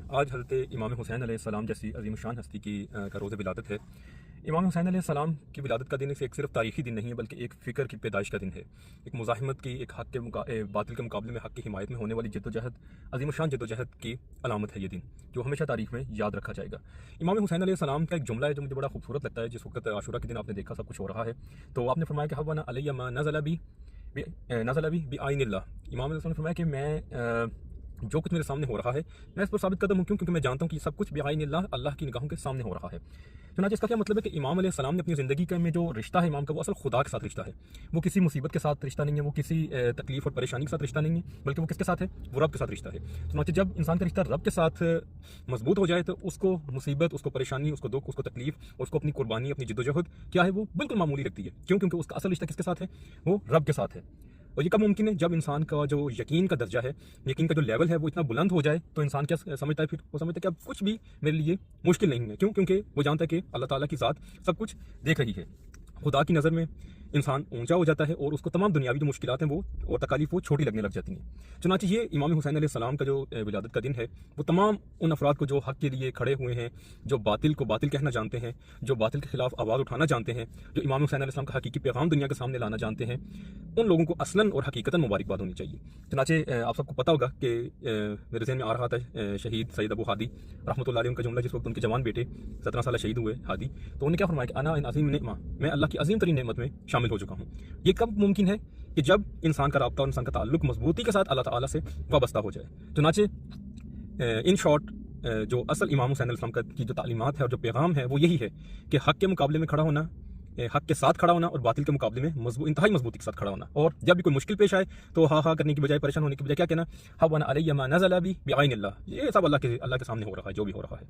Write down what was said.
آج حضرت امام حسین علیہ السلام جیسی عظیم الشان ہستی کا روز ولادت ہے۔ امام حسین علیہ السلام کی ولادت کا دن ایک صرف تاریخی دن نہیں ہے بلکہ ایک فکر کی پیدائش کا دن ہے، ایک مزاحمت کی، ایک حق کے باطل کے مقابلے میں حق کی حمایت میں ہونے والی جدوجہد، عظیم الشان جدوجہد کی علامت ہے یہ دن، جو ہمیشہ تاریخ میں یاد رکھا جائے گا۔ امام حسین علیہ السلام کا ایک جملہ ہے جو مجھے بڑا خوبصورت لگتا ہے۔ جس وقت عاشورہ کے دن آپ نے دیکھا سب کچھ ہو رہا ہے تو آپ نے فرمایا کہ حوانا علیہ ما نزل بی بعین اللہ۔ امام علیہ السلام نے فرمایا کہ میں جو کچھ میرے سامنے ہو رہا ہے میں اس پر ثابت قدم ہوں، کیونکہ میں جانتا ہوں کہ سب کچھ بعین اللہ، اللہ کی نگاہوں کے سامنے ہو رہا ہے۔ چنانچہ اس کا کیا مطلب ہے کہ امام علیہ السلام نے اپنی زندگی میں جو رشتہ ہے امام کا، وہ اصل خدا کے ساتھ رشتہ ہے۔ وہ کسی مصیبت کے ساتھ رشتہ نہیں ہے، وہ کسی تکلیف اور پریشانی کے ساتھ رشتہ نہیں ہے، بلکہ وہ کس کے ساتھ ہے؟ وہ رب کے ساتھ رشتہ ہے۔ چنانچہ جب انسان کا رشتہ رب کے ساتھ مضبوط ہو جائے تو اس کو مصیبت، اس کو پریشانی، اس کو دکھ، اس کو تکلیف، اس کو اپنی قربانی، اپنی جدوجہد کیا ہے وہ بالکل معمولی لگتی ہے۔ کیونکہ اس کا اصل رشتہ کس کے ساتھ ہے؟ وہ رب کے ساتھ ہے۔ اور یہ کب ممکن ہے؟ جب انسان کا جو یقین کا درجہ ہے، یقین کا جو لیول ہے وہ اتنا بلند ہو جائے تو انسان کیا سمجھتا ہے؟ پھر وہ سمجھتا ہے کہ اب کچھ بھی میرے لیے مشکل نہیں ہے۔ کیونکہ وہ جانتا ہے کہ اللہ تعالیٰ کی ذات سب کچھ دیکھ رہی ہے۔ خدا کی نظر میں انسان اونچا ہو جاتا ہے اور اس کو تمام دنیاوی جو مشکلات ہیں وہ اور تکالیف وہ چھوٹی لگنے لگ جاتی ہیں۔ چنانچہ یہ امام حسین علیہ السلام کا جو ولادت کا دن ہے وہ تمام ان افراد کو جو حق کے لیے کھڑے ہوئے ہیں، جو باطل کو باطل کہنا جانتے ہیں، جو باطل کے خلاف آواز اٹھانا جانتے ہیں، جو امام حسین علیہ السلام کا حقیقی پیغام دنیا کے سامنے لانا جانتے ہیں، ان لوگوں کو اصلاً اور حقیقتاً مبارکباد ہونی چاہیے۔ چنانچہ آپ سب کو پتہ ہوگا کہ میرے ذہن میں آ رہا تھا شہید سید ابو ہادی رحمۃ اللہ علیہ ان کا جملہ، جس وقت ان کے جوان بیٹے 17 سالہ شہید ہوئے ہادی، تو انہوں نے کیا فرمایا کہ انا ان عظیم نعمہ، میں اللہ کی عظیم ترین نعمت میں شامل ہو چکا ہوں۔ یہ کب ممکن ہے؟ کہ جب انسان کا رابطہ اور انسان کا تعلق مضبوطی کے ساتھ اللہ تعالیٰ سے وابستہ ہو جائے۔ چنانچہ ان شارٹ جو اصل امام حسین علیہ السلام کی جو تعلیمات ہے اور جو پیغام ہے وہ یہی ہے کہ حق کے مقابلے میں کھڑا ہونا، حق کے ساتھ کھڑا ہونا اور باطل کے مقابلے میں انتہائی مضبوطی کے ساتھ کھڑا ہونا، اور جب بھی کوئی مشکل پیش آئے تو ہاں کرنے کی بجائے، پریشان ہونے کی بجائے کیا کہنا؟ حوانا علیہ ما نزل بی بعین اللہ۔ یہ سب اللہ کے سامنے ہو رہا ہے جو بھی ہو رہا ہے۔